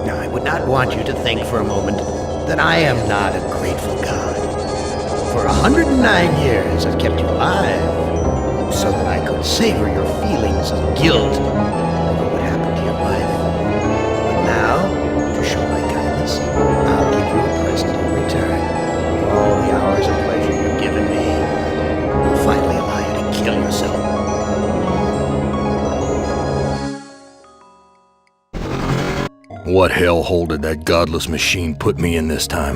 Now, I would not want you to think for a moment that I am not a grateful God. For 109 years I've kept you alive so that I could savor your feelings of guilt over what happened to your wife. But now, to show my kindness, I'll give you a present in return for all the hours of pleasure you've given me. I'll finally allow you to kill yourself. What hellhole did that godless machine put me in this time?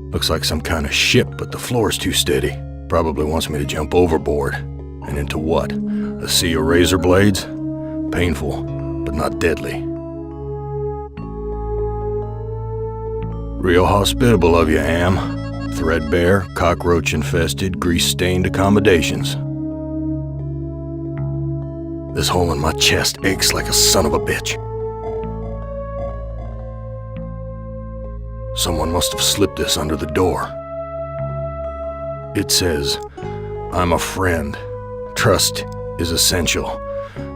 Looks like some kind of ship, but the floor's too steady. Probably wants me to jump overboard. And into what? A sea of razor blades? Painful, but not deadly. Real hospitable of you, Am. Threadbare, cockroach-infested, grease-stained accommodations. This hole in my chest aches like a son of a bitch. Someone must have slipped this under the door. It says, I'm a friend. Trust is essential.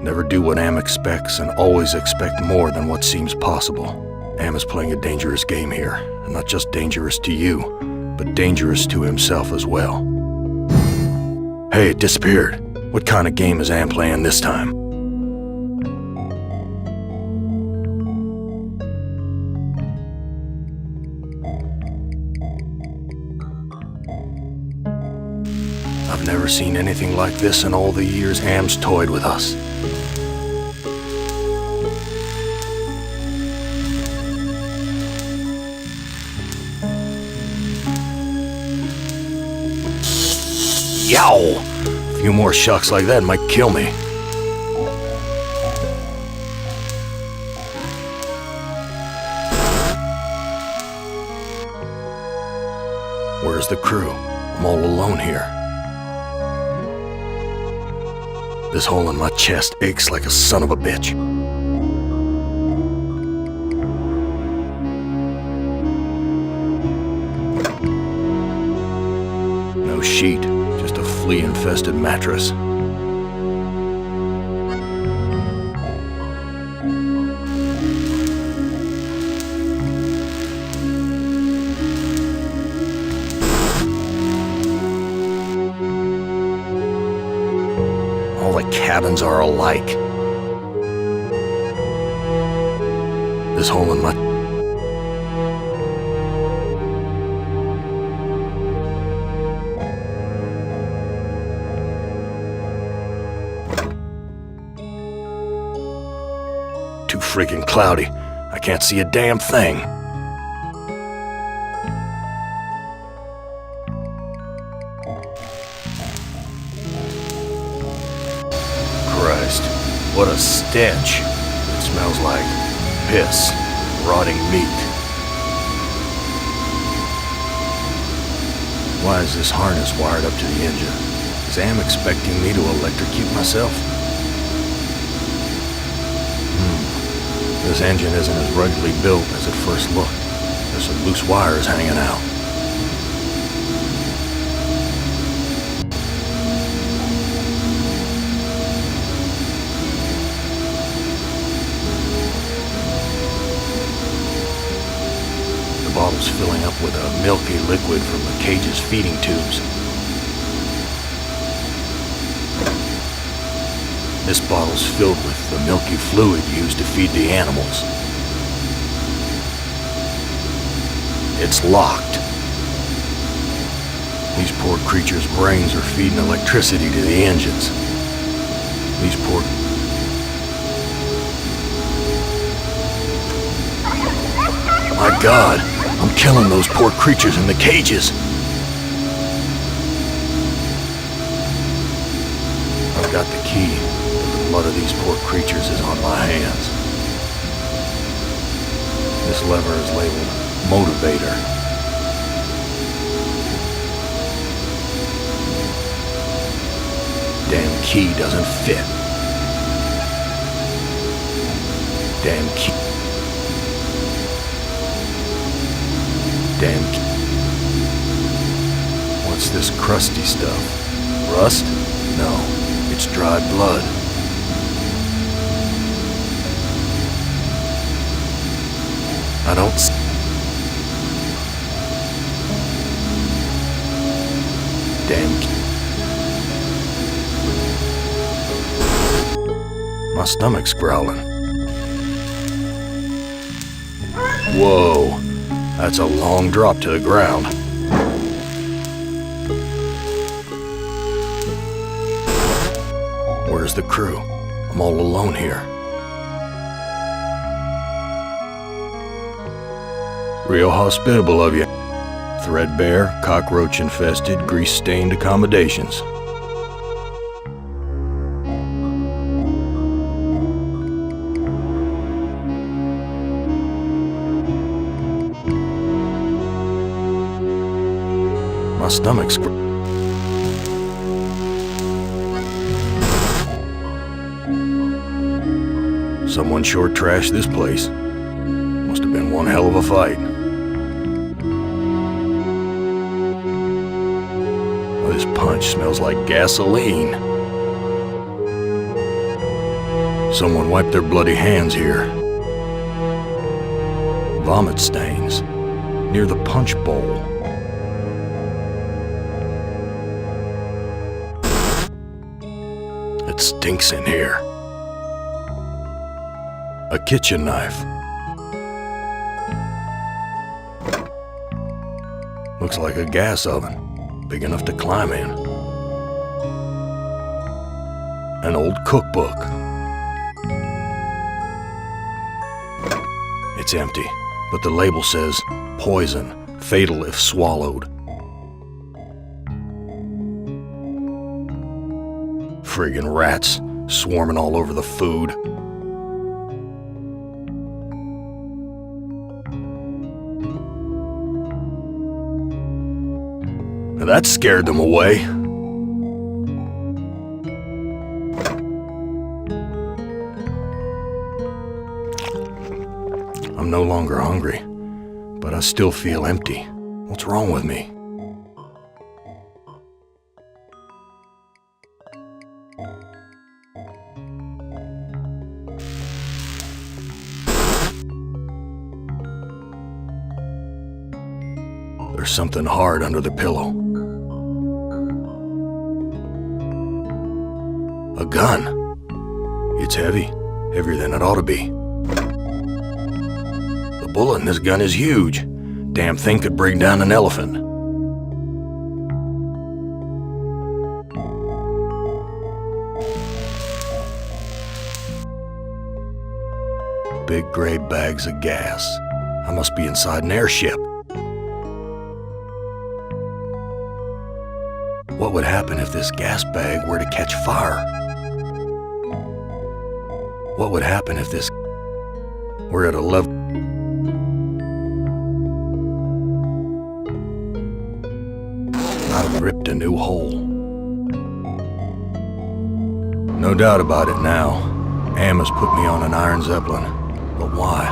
Never do what Am expects and always expect more than what seems possible. Am is playing a dangerous game here, and not just dangerous to you, but dangerous to himself as well. Hey, it disappeared. What kind of game is Am playing this time? I've never seen anything like this in all the years Am's toyed with us. Yow! A few more shocks like that might kill me. Where's the crew? I'm all alone here. This hole in my chest aches like a son of a bitch. No sheet, just a flea-infested mattress. All the cabins are alike. This hole in my... Too freaking cloudy. I can't see a damn thing. Christ, what a stench. It smells like piss, rotting meat. Why is this harness wired up to the engine? Is Am expecting me to electrocute myself? This engine isn't as ruggedly built as it first looked. There's some loose wires hanging out. The bottle's filling up with a milky liquid from the cage's feeding tubes. This bottle's filled with the milky fluid used to feed the animals. It's locked. These poor creatures' brains are feeding electricity to the engines. These poor... My God, I'm killing those poor creatures in the cages. I've got the key. The blood of these poor creatures is on my hands. This lever is labeled motivator. Damn key doesn't fit. Damn key. Damn key. What's this crusty stuff? Rust? No, it's dried blood. I don't damn. My stomach's growling. Whoa, that's a long drop to the ground. Where's the crew? I'm all alone here. Real hospitable of you. Threadbare, cockroach-infested, grease-stained accommodations. My stomach's Someone short trashed this place. Must have been one hell of a fight. This punch smells like gasoline. Someone wiped their bloody hands here. Vomit stains near the punch bowl. It stinks in here. A kitchen knife. Looks like a gas oven, big enough to climb in. An old cookbook. It's empty, but the label says, poison, fatal if swallowed. Friggin' rats, swarming all over the food. That scared them away. I'm no longer hungry, but I still feel empty. What's wrong with me? There's something hard under the pillow. A gun. It's heavy. Heavier than it ought to be. The bullet in this gun is huge. Damn thing could bring down an elephant. Big gray bags of gas. I must be inside an airship. What would happen if this gas bag were to catch fire? What would happen if this were at a level? I've ripped a new hole. No doubt about it now. Am has put me on an iron zeppelin. But why?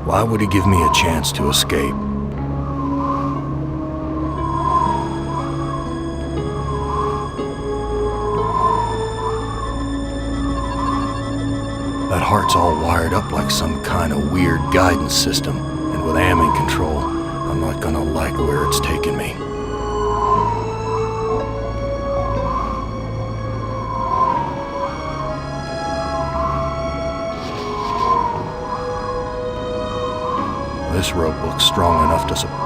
Why would he give me a chance to escape? That heart's all wired up like some kind of weird guidance system, and with Am in control, I'm not gonna like where it's taking me. This rope looks strong enough to support.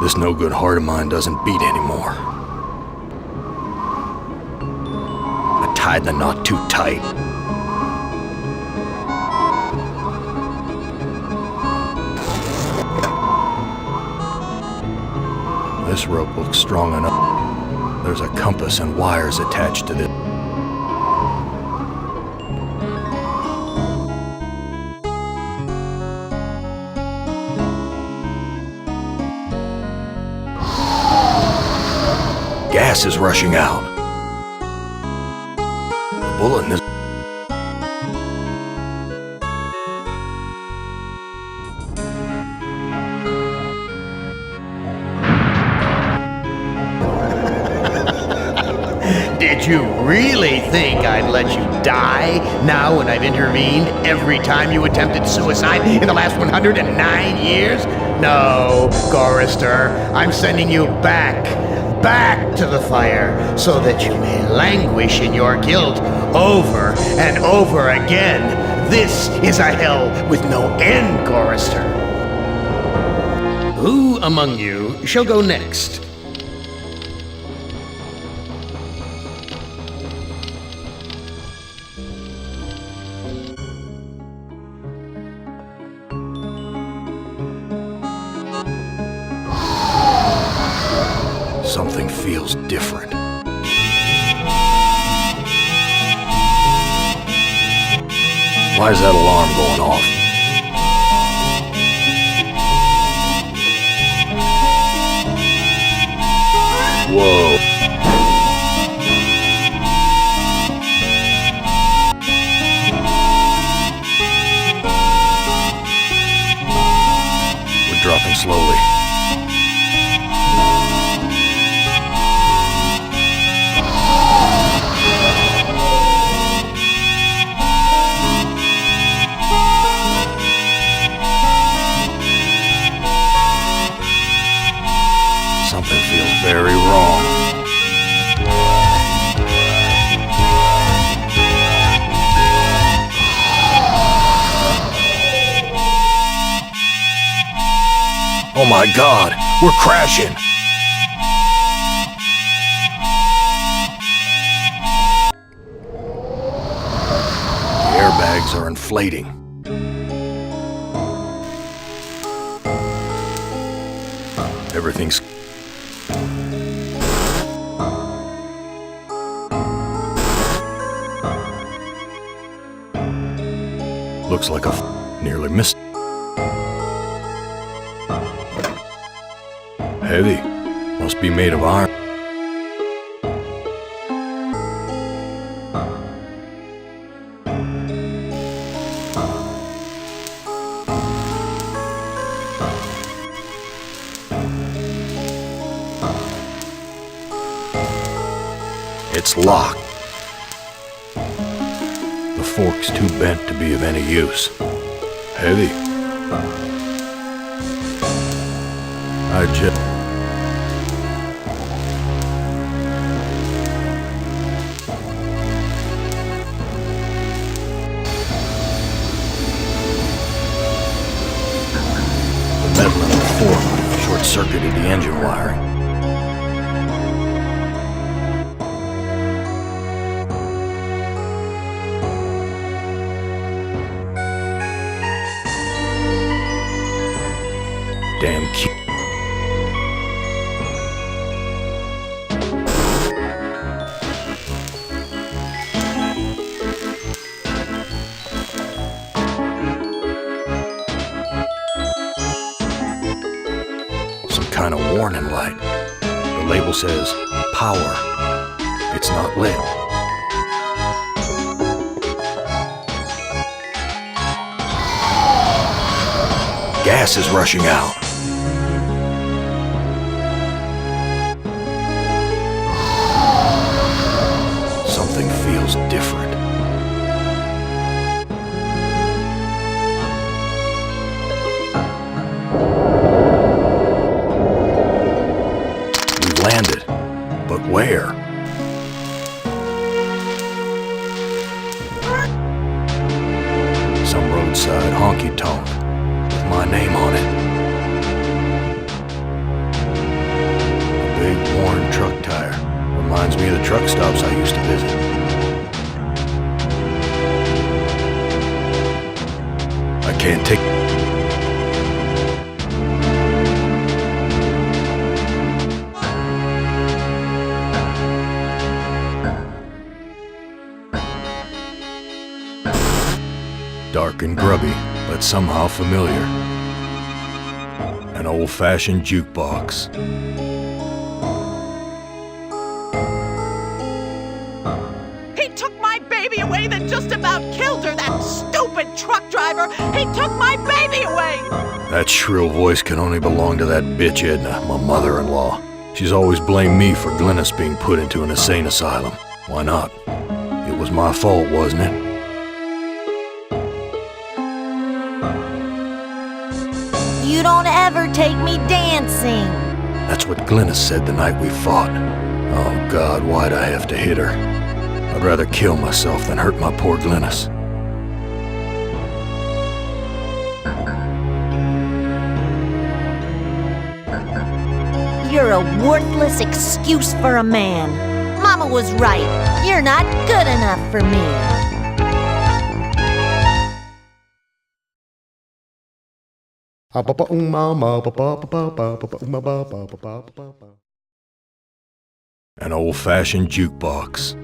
This no-good heart of mine doesn't beat anymore. I tied the knot too tight. This rope looks strong enough. There's a compass and wires attached to this. Gas is rushing out. The bullet in this Did you really think I'd let you die now when I've intervened every time you attempted suicide in the last 109 years? No, Gorrister, I'm sending you back to the fire so that you may languish in your guilt over and over again. This is a hell with no end, Gorrister. Who among you shall go next? Something feels different. Why is that alarm going off? Whoa. We're dropping slowly. Something feels very wrong. Oh my God, we're crashing. The airbags are inflating. Everything's looks like a nearly missed. Heavy. Must be made of iron. It's locked. The fork's too bent to be of any use. Heavy. I just... The metal in the fork short-circuited the engine wiring. Damn cute. Some kind of warning light. The label says power. It's not lit. Gas is rushing out. Something feels different. We've landed, but where? Some roadside honky-tonk with my name on it. A big worn truck tire. Reminds me of the truck stops I used to visit. I can't take... Dark and grubby, but somehow familiar. An old-fashioned jukebox. Away that just about killed her, that stupid truck driver! He took my baby away! That shrill voice can only belong to that bitch Edna, my mother-in-law. She's always blamed me for Glennis being put into an insane asylum. Why not? It was my fault, wasn't it? You don't ever take me dancing. That's what Glynis said the night we fought. Oh God, why'd I have to hit her? I'd rather kill myself than hurt my poor Glynis. You're a worthless excuse for a man. Mama was right. You're not good enough for me. An old-fashioned jukebox.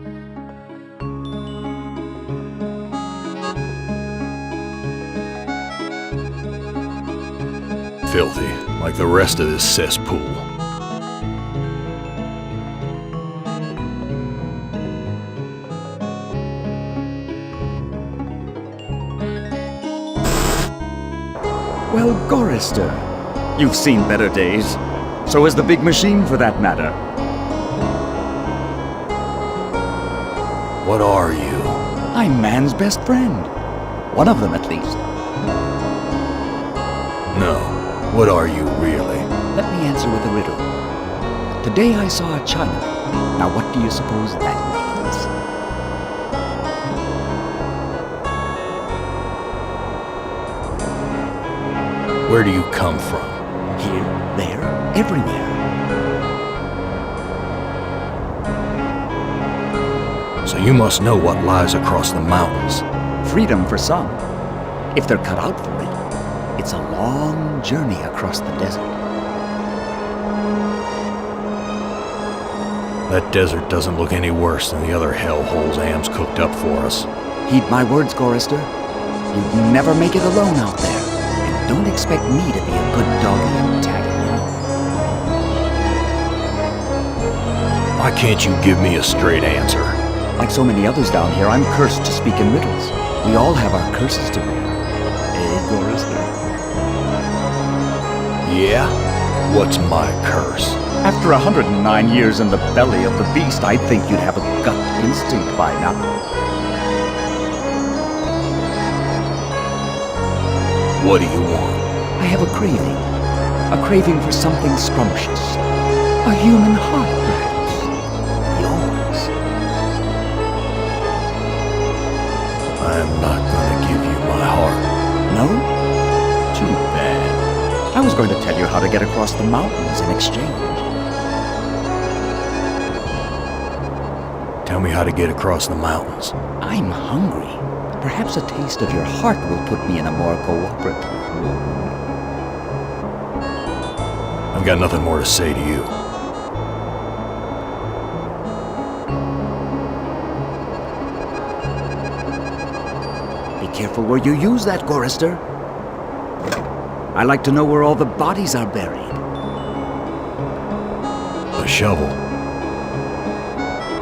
Filthy, like the rest of this cesspool. Well, Gorrister, you've seen better days. So has the big machine, for that matter. What are you? I'm man's best friend. One of them, at least. No, what are you really? Let me answer with a riddle. Today I saw a Chinaman. Now what do you suppose that means? Where do you come from? Here, there, everywhere. So you must know what lies across the mountains. Freedom for some. If they're cut out for it, it's a long journey across the desert. That desert doesn't look any worse than the other hellholes Am's cooked up for us. Heed my words, Gorrister. You'd never make it alone out there. And don't expect me to be a good doggy and tagging you. Why can't you give me a straight answer? Like so many others down here, I'm cursed to speak in riddles. We all have our curses to bear. Eh, Gorrister? Yeah? What's my curse? After 109 years in the belly of the beast, I'd think you'd have a gut instinct by now. What do you want? I have a craving for something scrumptious. A human heart, perhaps. Yours. I'm not gonna give you my heart. No? Too bad. I was going to tell you how to get across the mountains in exchange. Tell me how to get across the mountains. I'm hungry. Perhaps a taste of your heart will put me in a more cooperative mood. I've got nothing more to say to you. Be careful where you use that, Gorrister. I like to know where all the bodies are buried. The shovel.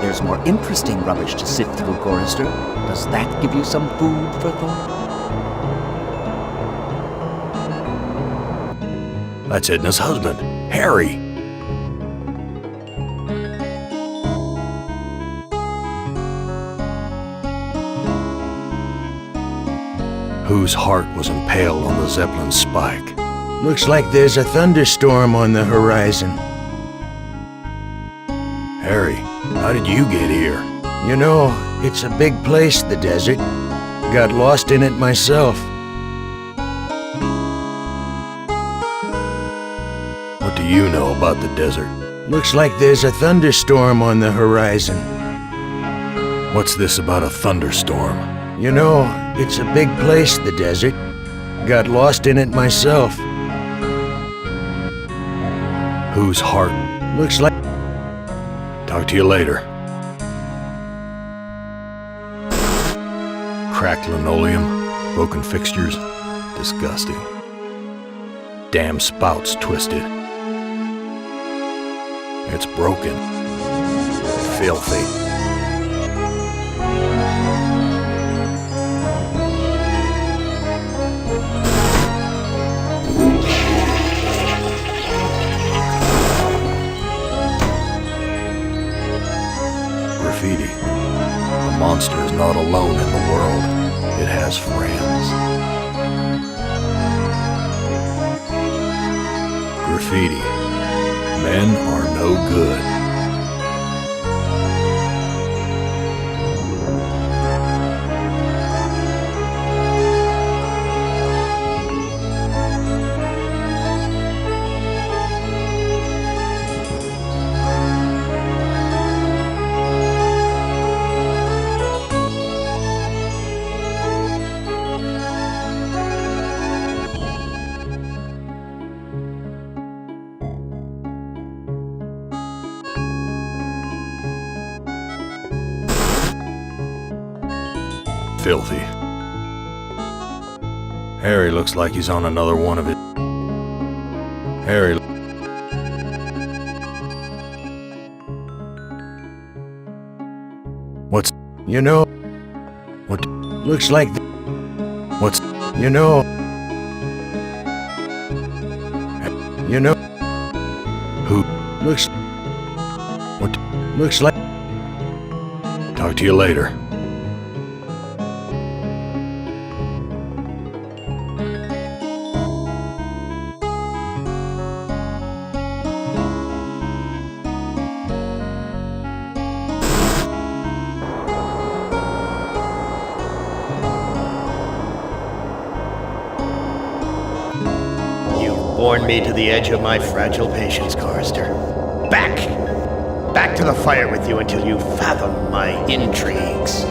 There's more interesting rubbish to sift through, Gorrister. Does that give you some food for thought? That's Edna's husband, Harry. Whose heart was impaled on the Zeppelin's spike? Looks like there's a thunderstorm on the horizon. Harry, how did you get here? You know, it's a big place, the desert. Got lost in it myself. What do you know about the desert? Looks like there's a thunderstorm on the horizon. What's this about a thunderstorm? You know, it's a big place, the desert. Got lost in it myself. Whose heart? Looks like... Talk to you later. Cracked linoleum, broken fixtures, disgusting. Damn spout's twisted. It's broken. Filthy. Graffiti. A monster is not alone in the world. It has friends. Graffiti. Men are no good. Filthy. Harry looks like he's on another one of it. Harry. What's, you know? What looks like, what's, you know? You know? Who looks, what looks like? Talk to you later. Borne me to the edge of my fragile patience, Gorrister. Back! Back to the fire with you until you fathom my intrigues.